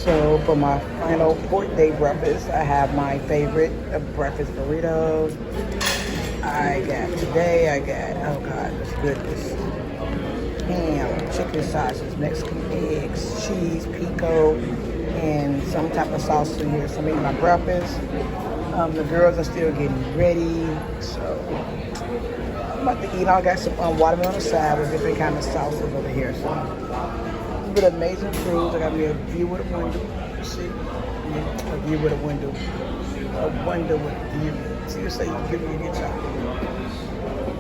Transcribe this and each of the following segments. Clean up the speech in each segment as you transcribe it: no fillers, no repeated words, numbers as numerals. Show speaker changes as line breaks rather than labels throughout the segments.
So for my final 4th day breakfast, I have my favorite breakfast burritos. I got, oh God, it's goodness. Ham, chicken sausage, Mexican eggs, cheese, pico, and some type of sauce in here. So I'm eating my breakfast. The girls are still getting ready. So I'm about to eat. I got some watermelon on the side with different kind of sauces over here. So it's been an amazing cruise. I got me a view with a window. See? A view with a window. A window with a view. See, you say you give me a good job.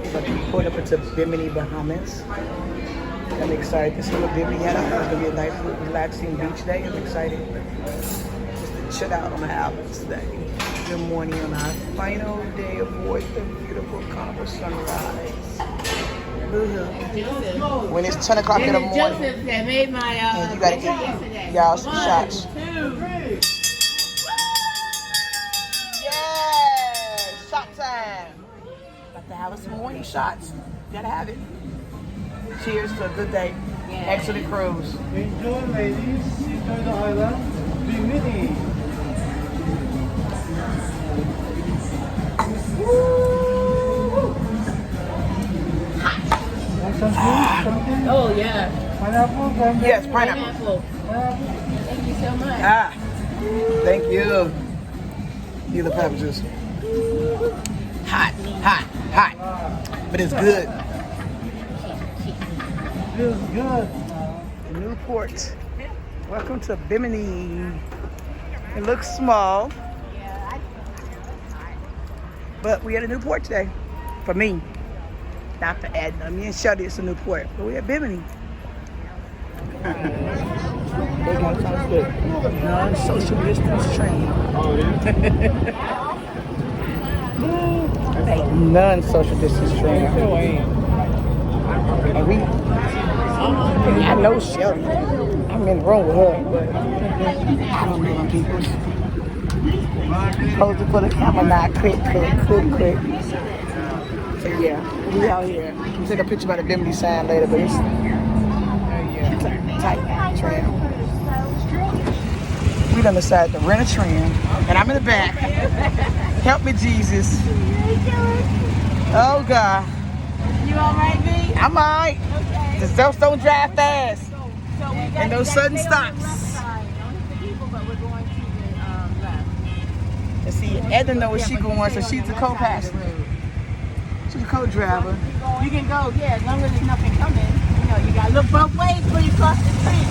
So I'm pulling up into Bimini, Bahamas. I'm excited to see what Bimini had. It's going to be a nice, relaxing beach day. I'm excited just to chill out on the islands today. Good morning on our final day aboard the beautiful Carnival sunrise. When it's 10 o'clock in the morning,
Joseph that made my
and you gotta get y'all some shots. Yeah, shot time. Got to have some morning shots. Gotta have it. Cheers to a good day. Excellent cruise.
Enjoy, ladies. Enjoy the island. Bimini.
Oh yeah.
Pineapple?
Yes, pineapple.
Thank you so much.
Thank you. You the pineapple juice. Hot. But it's good.
Feels good.
Newport. Welcome to Bimini. It looks small, but we at a Newport today. For me, not for Edna. Me and Shelly, it's a Newport, but we at Bimini. Non-social distance train.
Oh, yeah?
Non-social distance train. And we, I know Shelly. I'm in the room with her, but I don't know them people. Supposed to put a camera now, quick. So yeah, we out here. We'll take a picture by the Bimini sign later, but it's tight trail. We done decided to rent a tram, and I'm in the back. Help me, Jesus. Oh God.
You all right, B?
I'm alright.
Okay.
Just don't drive fast.
So we
And those sudden stops.
Don't hit the people, but we're going to the left.
And see, Edna knows where she going, so she's the co-passenger. She's the co-driver.
You can go, yeah, as long as there's nothing coming. You know, you gotta look both ways when you cross the street.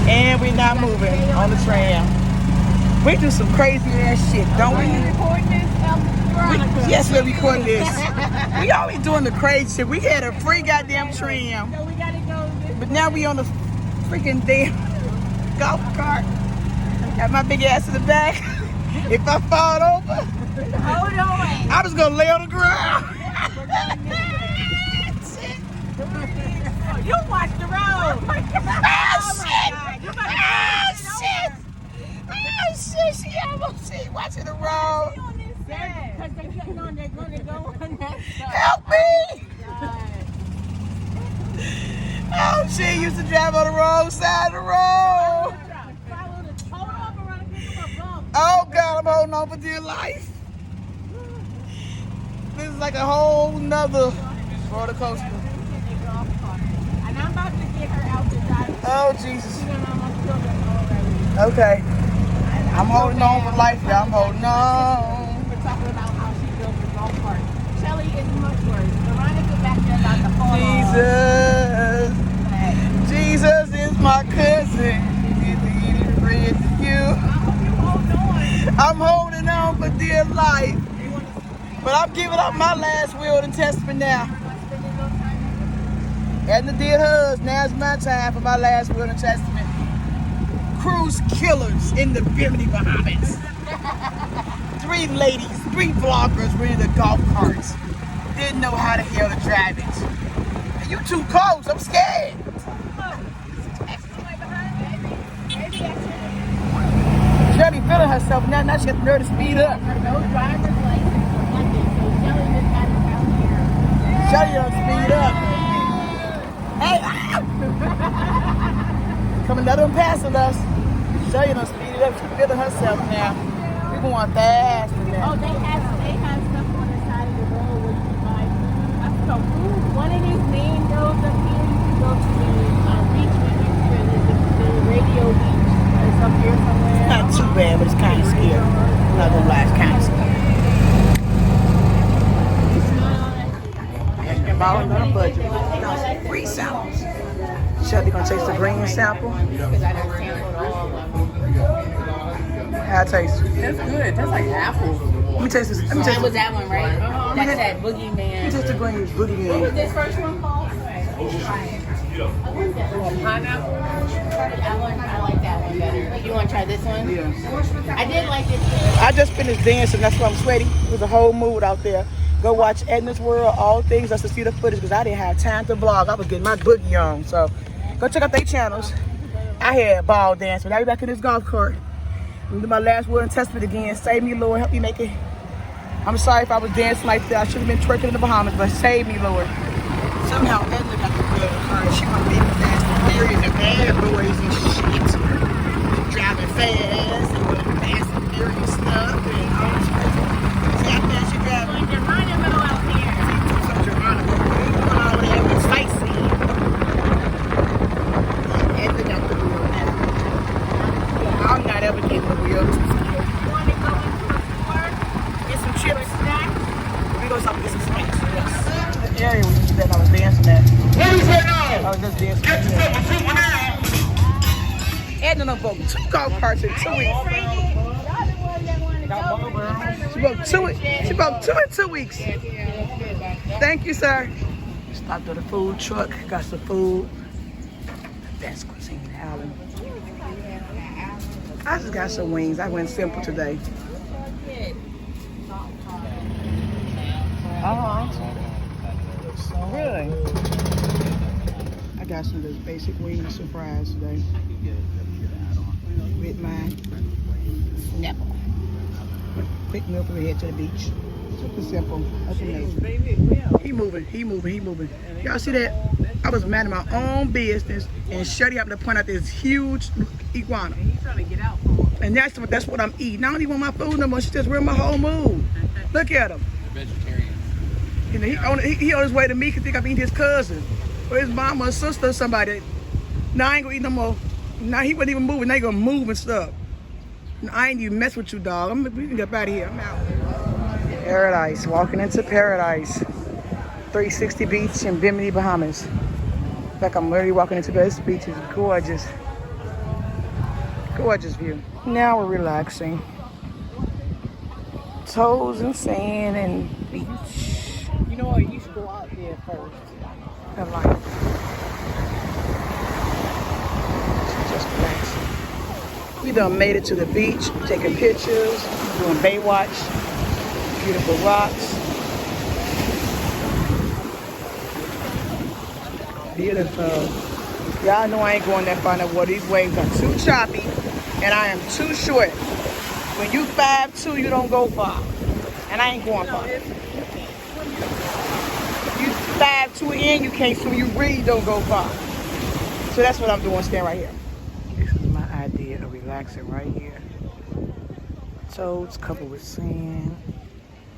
And we're not moving on the tram. We do some crazy ass shit, don't we?
Are you recording this, Veronica?
Yes, we're recording this. We always doing the crazy shit. We had a free goddamn tram,
So we gotta go this
but now we on the freaking damn golf cart. Got my big ass in the back. If I fall over,
hold on.
I was gonna lay on the ground.
You watch the road.
Oh shit, she almost see watching the road.
Because they're getting on, they're going to go on that side.
Help me! Oh, she used to drive on the wrong side of the road. Oh God, I'm holding on for dear life. This is like a whole nother roller coaster.
And I'm about to get her out to drive.
Oh Jesus.
She done almost killed us already.
Okay. I'm holding on for life, y'all. I'm holding on.
We're talking about how she built the golf cart. Shelly is much worse. Veronica back there about to fall
Jesus.
off.
Jesus is my cousin. He's friend to you. I'm holding on for dear life. But I'm giving up my last will and testament now. Edna did hers. Now's my time for my last will and testament. Cruise killers in the Bimini, Bahamas. 3 ladies, 3 vloggers were in the golf carts. Didn't know how the hell to drive it. And you too close, I'm scared. Shelly feeling herself now she got the nerve to speed up.
No driver's license. So Shelly just got it out here.
Shelly done speed up. Hey, come another one passing us. So you know, speed it up. She's feeling herself now. We going fast in
Oh,
that.
they have stuff on the side of the road where you can buy. I saw one of these main roads up here. You can go to the beach we went to, the radio beach. It's up here somewhere.
It's not too bad, but it's kind of scary. I'm not gonna lie, it's kind of scary. And I'm all on a budget. Free samples. Shelby gonna taste the green sample.
Because I done sampled all of them.
How it taste?
That's good. That's like apples.
Let me taste this. Let me taste
That was
this.
that one, right? That's that boogeyman.
Let me taste the green boogie
What was
man.
this first one called? Pineapple. I like that one better. You want to try this one?
Yeah.
I did like this.
I just finished dancing. That's why I'm sweaty. It was a whole mood out there. Go watch Edna's World, all things just to see the footage because I didn't have time to vlog. I was getting my boogie on. So go check out their channels. I had ball dance, but now we back in this golf cart. I'm gonna do my last word and testament again. Save me, Lord. Help me make it. I'm sorry if I was dancing like that. I should have been twerking in the Bahamas, but save me, Lord. Somehow Edna got the good car. She want to be fast and furious and bad boys and shit. Driving fast and doing fast and furious stuff and all this stuff. See how fast she driving?
Going to Carnival out here.
Some Geronimo. Going all the way up and sightseeing. Edna got the wheel now. I'm not ever getting the wheel. Too scared.
You want to go into a store?
Get some chips.
Snacks?
We go stop and get some snacks. Yes. The area we used that I was dancing at.
What is it now?
I was just dancing.
Get yourself a super now.
Edna done broke 2 golf carts in 2 weeks.
Y'all the ones that want to go.
She broke 2. She broke 2 in 2 weeks. Thank you, sir. Stopped at the food truck. Got some food. The best cuisine in Allen. I just got some wings. I went simple today. Really? I got some of those basic wings and fries today. With my nipple. Quick meal before we head to the beach. Super simple. That's amazing. He moving. Y'all see that? I was mad at my own business and Shuddy happened to point out this huge iguana.
He's trying to get out from it.
And that's what I'm eating. I don't even want my food no more. She just ruined my whole mood. Look at him.
Vegetarian.
You know, he on his way to me because think I'm eating his cousin or his mama or sister or somebody. Now I ain't gonna eat no more. Now he wasn't even moving. Now he gonna move and stuff. I ain't even mess with you, dog. We can get out of here. I'm out. Paradise. Walking into paradise. 360 Beach in Bimini, Bahamas. Like I'm literally walking into this beach. Is gorgeous. Gorgeous view. Now we're relaxing. Toes and sand and beach.
You know what? You should go out there first.
I like it. Just relaxing. We done made it to the beach, taking pictures, doing Baywatch. Beautiful rocks. Beautiful. Y'all know I ain't going that far in the water. These waves are too choppy and I am too short. When you 5'2", you don't go far. And I ain't going far. You 5'2" and you can't swim, you really don't go far. So that's what I'm doing, stand right here. This is my idea of relaxing right here. Toes covered with sand.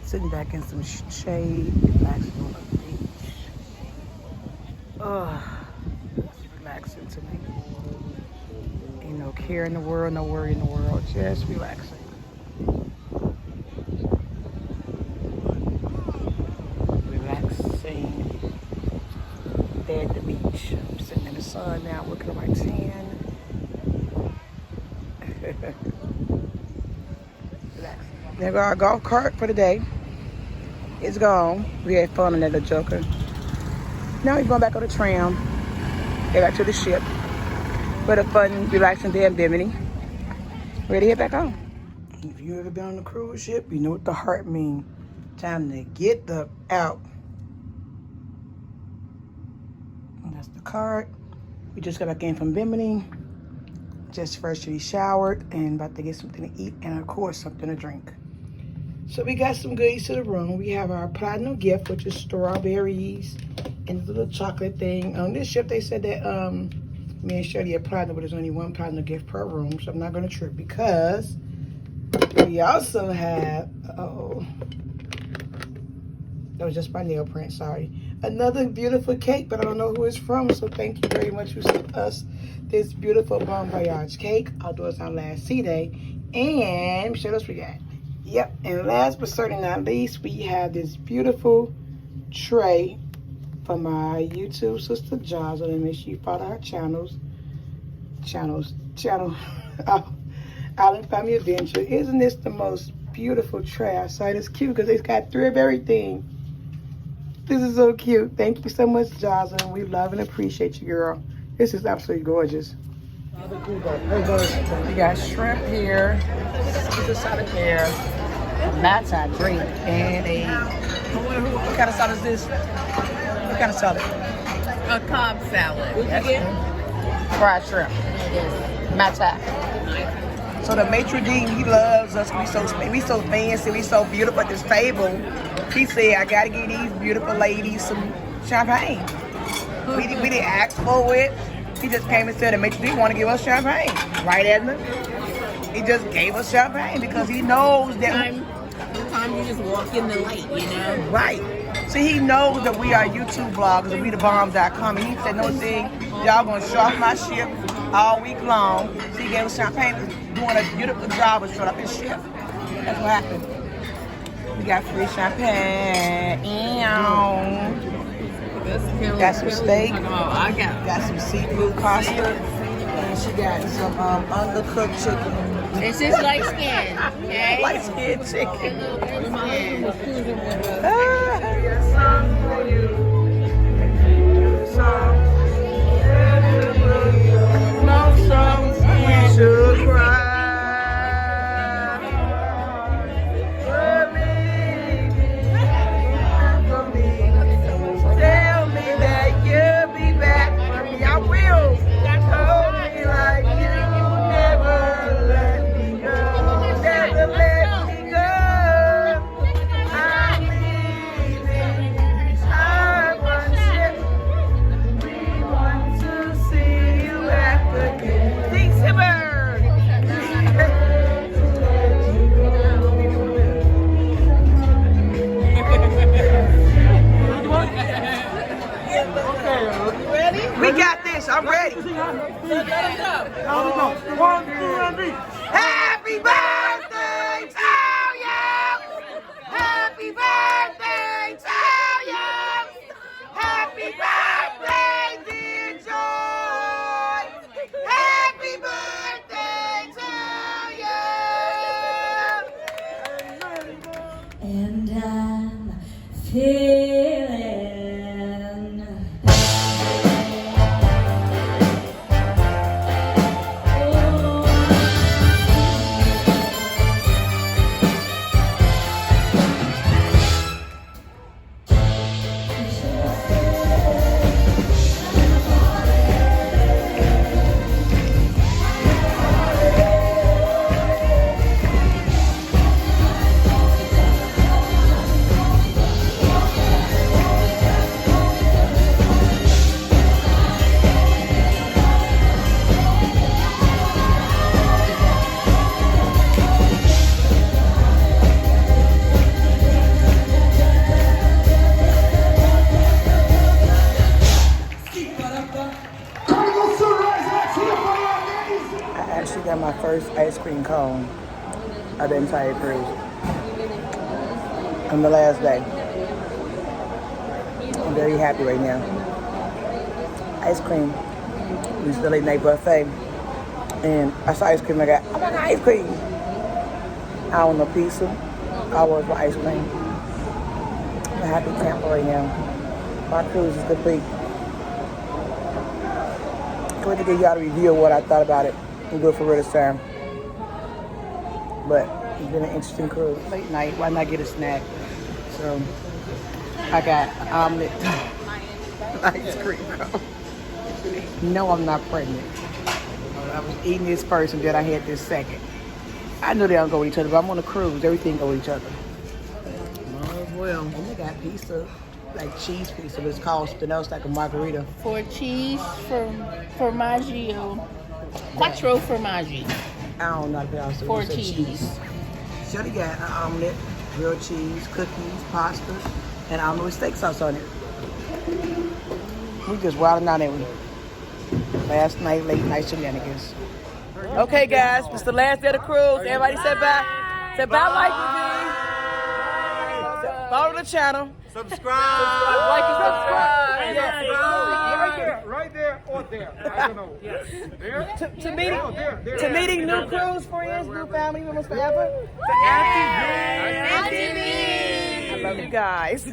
Sitting back in some shade, relaxing on the beach. It's relaxing to me. Ain't no care in the world, no worry in the world, just relaxing. Relaxing. There at the beach. I'm sitting in the sun now, looking at my tan. There go our golf cart for the day. It's gone. We had fun on that little joker. Now we're going back on the tram. Head back to the ship. For the fun, relaxing day in Bimini. Ready to head back home. If you ever been on a cruise ship, you know what the heart means. Time to get the out. And that's the cart. We just got back in from Bimini. Just freshly showered and about to get something to eat and of course something to drink. So we got some goodies to the room. We have our platinum gift, which is strawberries and a little chocolate thing. On this ship, they said that Me and Shirley are partnered, but there's only one partner gift per room, so I'm not gonna trip because we also have, that was just my nail print, sorry. Another beautiful cake, but I don't know who it's from, so thank you very much for sending us this beautiful Bon Voyage cake. Outdoors on last C-Day. And, what else we got? Yep, and last but certainly not least, we have this beautiful tray for my YouTube sister Jaza, and make sure you follow her channel, Island Family Adventure. Isn't this the most beautiful tray? I saw it's cute because it's got 3 of everything. This is so cute. Thank you so much, Jaza, and we love and appreciate you, girl. This is absolutely gorgeous. We got shrimp here, Caesar salad here, a matcha drink, and a, what kind of salad is this? What kind of salad?
A Cobb salad. What you get?
Fried shrimp. Matcha. So the maitre d', he loves us. We so fancy, we so beautiful at this table. He said, I gotta give these beautiful ladies some champagne. We didn't ask for it. He just came and said the maitre d' want to give us champagne. Right, Edna? He just gave us champagne because he knows that
Sometimes you just walk in the light, you know?
Right. See, he knows that we are YouTube vloggers and we thebomb.com. And he said, no thing, y'all gonna show off my ship all week long. So he gave us champagne, doing a beautiful job of showing up his ship. That's what happened. We got free champagne. Got some steak. Got some seafood pasta. And she got some undercooked chicken.
It's just light skin, okay?
Light skin chicken. We got this. I'm ready.
One, two, and three.
Happy birthday to you. Happy birthday to you. Happy birthday, dear Joy. Happy birthday to you.
And I'm feeling
got my first ice cream cone of the entire cruise on the last day. I'm very happy right now. Ice cream. We was the late night buffet and I saw ice cream. I got ice cream. I want a pizza. I was for ice cream. I'm a happy camper right now. My cruise is complete. I'm going to give y'all a review of what I thought about it. We'll do it for real this time. But it's been an interesting cruise. Late night, why not get a snack? So I got omelet, ice cream cone. No, I'm not pregnant. I was eating this first and then I had this second. I know they don't go with each other, but I'm on a cruise. Everything go with each other. Oh, well. And they got pizza. like cheese pizza, but it's called something else like a margarita.
For cheese, formaggio, quattro formaggi.
I don't know if else.
For cheese.
Should have got an omelet, grilled cheese, cookies, pasta, and omelet with steak sauce on it. We just wilding out, ain't we? Last night, late night shenanigans. Okay, guys, it's the last day of the cruise. Everybody said bye. Say bye, Mike with me. Follow the channel.
Subscribe.
Like and subscribe.
Right there or there. I don't know. There?
To meeting new cruise friends, new family members forever.
Auntie B.
I love you guys.